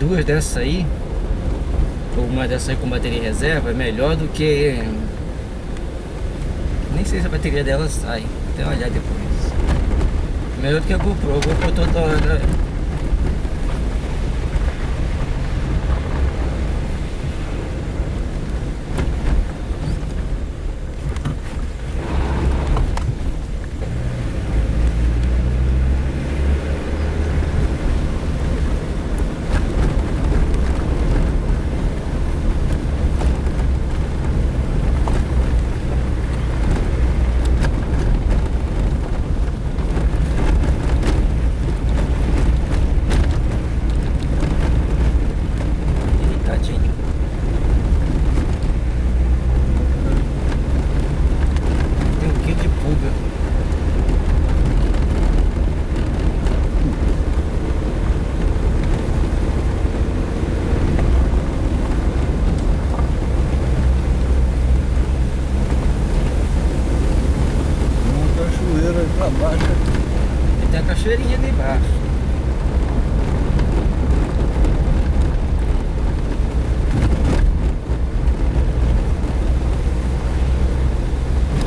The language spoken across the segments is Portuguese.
duas dessas aí, ou uma dessas aí com bateria em reserva, é melhor do que... Nem sei se a bateria dela sai, até olhar depois. Melhor do que a GoPro. A GoPro toda hora... Tadinho. Tem um quê de pulga. Uma cachoeira aí pra baixo. E tem a cachoeirinha ali embaixo.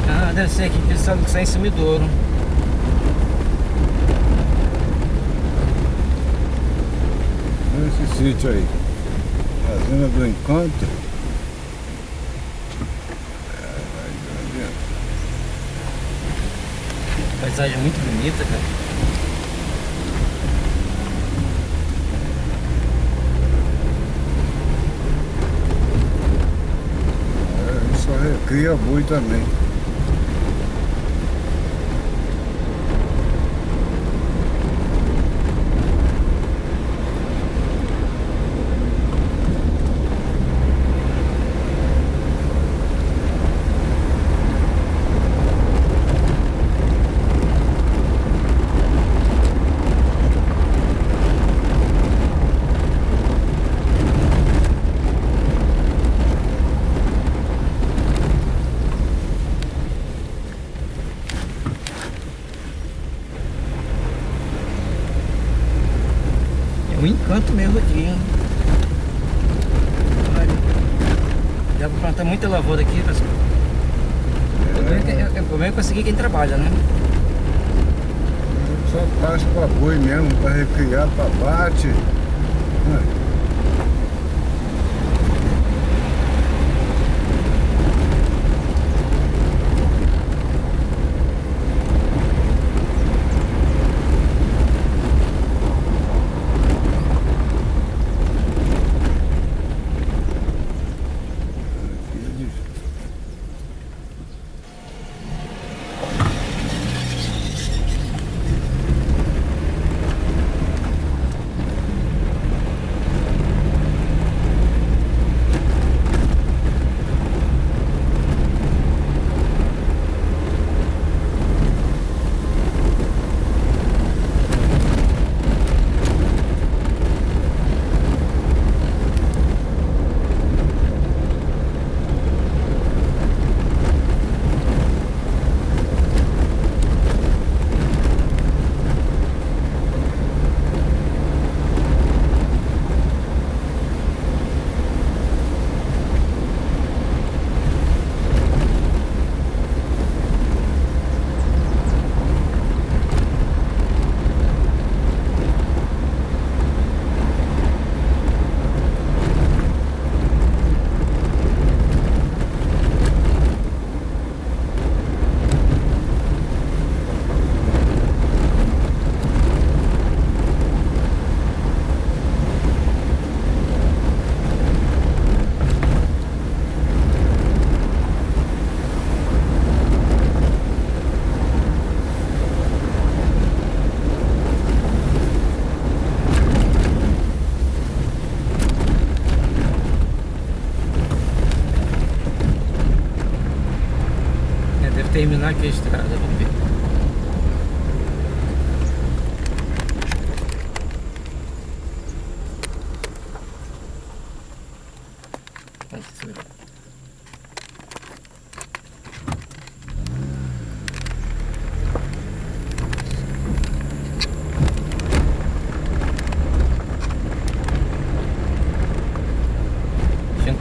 Ah, deve ser aqui pensando que sai em Sumidouro. Nesse sítio aí. Fazenda do Encanto. Paisagem muito bonita, cara. Isso recria boi também. É um encanto mesmo aqui, hein? Olha, dá pra plantar muita lavoura aqui, pessoal. O problema é conseguir quem trabalha, né? Só passa pra boi mesmo, pra recriar, pra bate. Terminar aqui a estrada, vamos ver.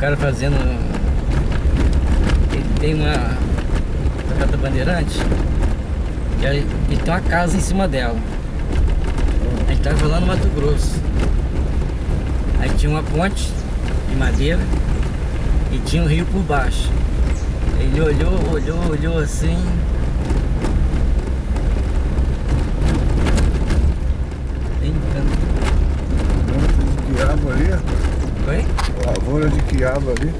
cara fazendo. Ele tem uma Tocata Bandeirante e tem uma casa em cima dela. A gente tava lá no Mato Grosso. Aí tinha uma ponte de madeira e tinha um rio por baixo. Ele olhou assim. Lavoura de quiabo ali, rapaz. Oi? Lavoura de quiabo ali.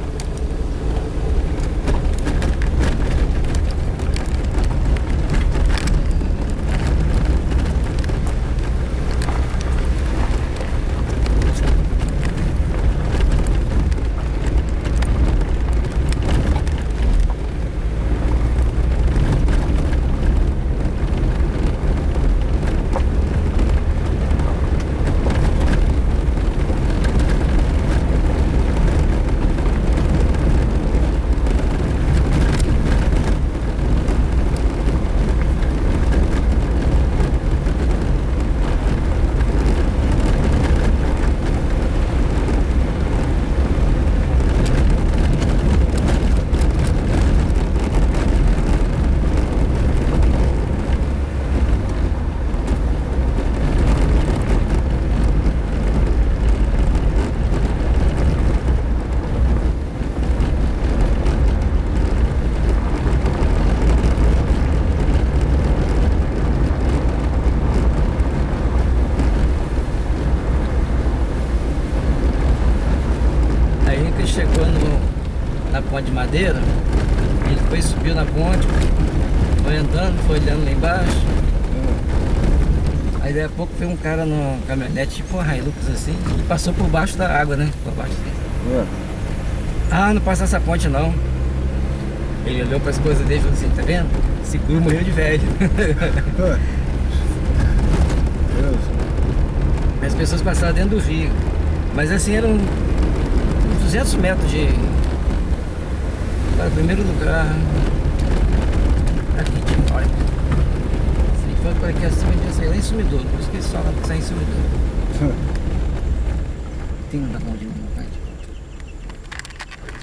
Chegou na ponte de madeira, ele foi, subiu na ponte, foi andando, foi olhando lá embaixo. Aí daí a pouco veio um cara numa caminhonete, tipo uma Hilux assim, e passou por baixo da água, né? Por baixo assim. Ah, não passa essa ponte não. Ele olhou para as coisas dele e falou assim, tá vendo? Seguro morreu de velho. As pessoas passaram dentro do rio. Mas assim, eram 200 metros para o primeiro lugar aqui de Nóia. Se for por aqui acima, já sair lá em Sumidouro. Por isso que eles falam que sai em Sumidouro. Tem um da mão de